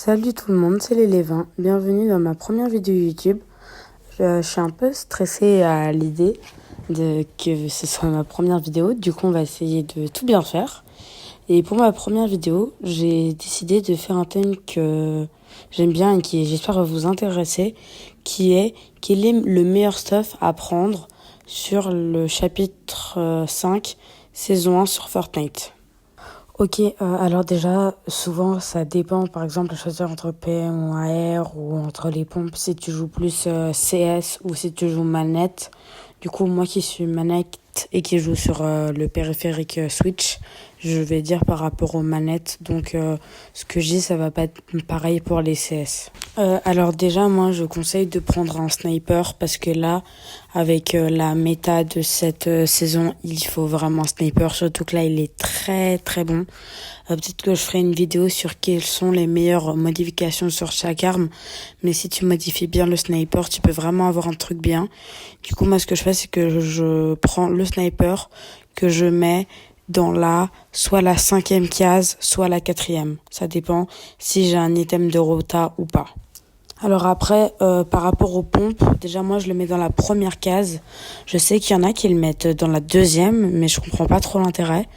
Salut tout le monde, c'est l'Élévin. Bienvenue dans ma première vidéo YouTube. Je suis un peu stressée à l'idée que ce soit ma première vidéo. Du coup, on va essayer de tout bien faire. Et pour ma première vidéo, j'ai décidé de faire un thème que j'aime bien et qui, j'espère, va vous intéresser, qui est quel est le meilleur stuff à prendre sur le chapitre 5, saison 1 sur Fortnite. Ok, alors déjà, souvent ça dépend, par exemple, de choisir entre PM ou AR ou entre les pompes si tu joues plus CS ou si tu joues manette. Du coup, moi qui suis manette et qui joue sur le périphérique Switch, je vais dire par rapport aux manettes. Donc, ce que je dis, ça va pas être pareil pour les CS. Alors déjà, moi, je conseille de prendre un sniper parce que là, avec la méta de cette saison, il faut vraiment un sniper. Surtout que là, il est très très bon. Peut-être que je ferai une vidéo sur quelles sont les meilleures modifications sur chaque arme. Mais si tu modifies bien le sniper, tu peux vraiment avoir un truc bien. Du coup, moi, ce que je fais, c'est que je prends le sniper que je mets dans soit la 5e case, soit la 4e. Ça dépend si j'ai un item de rota ou pas. Alors après, par rapport aux pompes, déjà moi je le mets dans la première case. Je sais qu'il y en a qui le mettent dans la 2e, mais je comprends pas trop l'intérêt.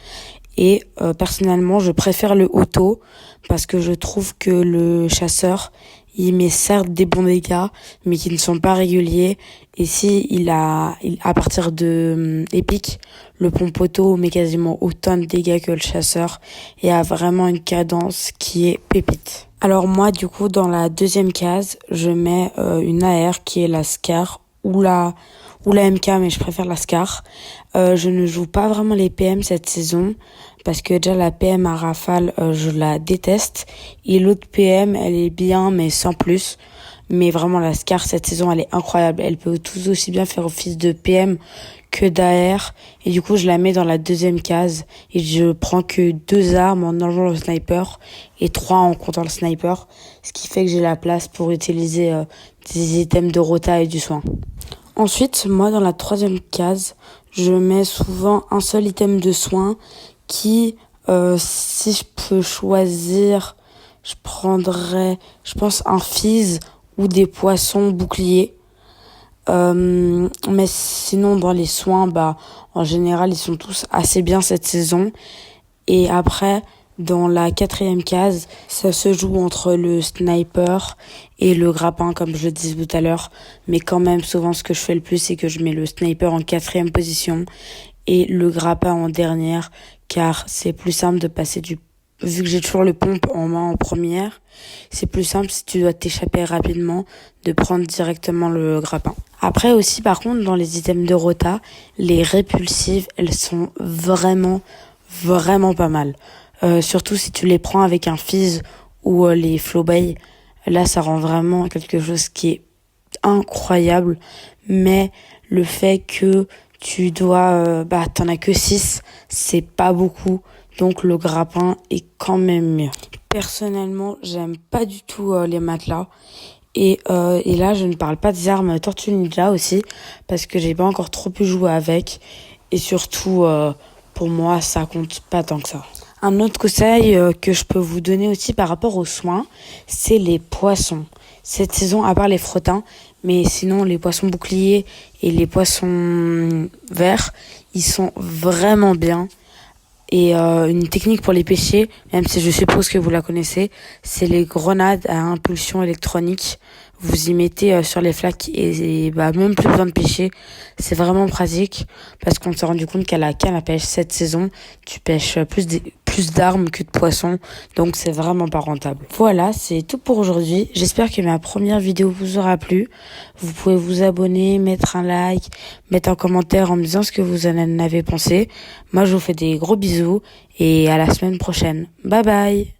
Et personnellement, je préfère le auto parce que je trouve que le chasseur, il met certes des bons dégâts, mais qui ne sont pas réguliers. Et si à partir de épique, le pompe auto met quasiment autant de dégâts que le chasseur et a vraiment une cadence qui est pépite. Alors moi, du coup, dans la 2e case, je mets une AR qui est la Scar ou la MK, mais je préfère la Scar. Je ne joue pas vraiment les PM cette saison parce que déjà la PM à Rafale, je la déteste. Et l'autre PM, elle est bien, mais sans plus. Mais vraiment, la Scar, cette saison, elle est incroyable. Elle peut tout aussi bien faire office de PM que d'AR. Et du coup, je la mets dans la 2e case. Et je prends que 2 armes en enlevant le sniper et 3 en comptant le sniper. Ce qui fait que j'ai la place pour utiliser des items de rota et du soin. Ensuite, moi, dans la 3e case, je mets souvent un seul item de soin qui, si je peux choisir, je prendrais, je pense, un fizz ou des poissons boucliers. Mais sinon, dans les soins, en général, ils sont tous assez bien cette saison. Et après, dans la 4e case, ça se joue entre le sniper et le grappin, comme je le disais tout à l'heure. Mais quand même, souvent, ce que je fais le plus, c'est que je mets le sniper en 4e position et le grappin en dernière, car c'est plus simple de passer vu que j'ai toujours le pompe en main en première, c'est plus simple si tu dois t'échapper rapidement de prendre directement le grappin. Après aussi, par contre, dans les items de rota, les répulsives, elles sont vraiment pas mal. Surtout si tu les prends avec un fizz ou les flowbay, là ça rend vraiment quelque chose qui est incroyable. Mais le fait que tu dois, t'en as que 6, c'est pas beaucoup. Donc le grappin est quand même mieux. Personnellement, j'aime pas du tout les matelas. Et là, je ne parle pas des armes Tortue Ninja aussi, parce que j'ai pas encore trop pu jouer avec. Et surtout, pour moi, ça compte pas tant que ça. Un autre conseil que je peux vous donner aussi par rapport aux soins, c'est les poissons. Cette saison, à part les frottins, mais sinon les poissons boucliers et les poissons verts, ils sont vraiment bien. Et une technique pour les pêcher, même si je suppose que vous la connaissez, c'est les grenades à impulsion électronique. Vous y mettez sur les flaques et même plus besoin de pêcher. C'est vraiment pratique parce qu'on s'est rendu compte qu'à la canne à pêche cette saison, tu pêches plus d'armes que de poissons. Donc c'est vraiment pas rentable. Voilà, c'est tout pour aujourd'hui. J'espère que ma première vidéo vous aura plu. Vous pouvez vous abonner, mettre un like, mettre un commentaire en me disant ce que vous en avez pensé. Moi, je vous fais des gros bisous et à la semaine prochaine. Bye bye!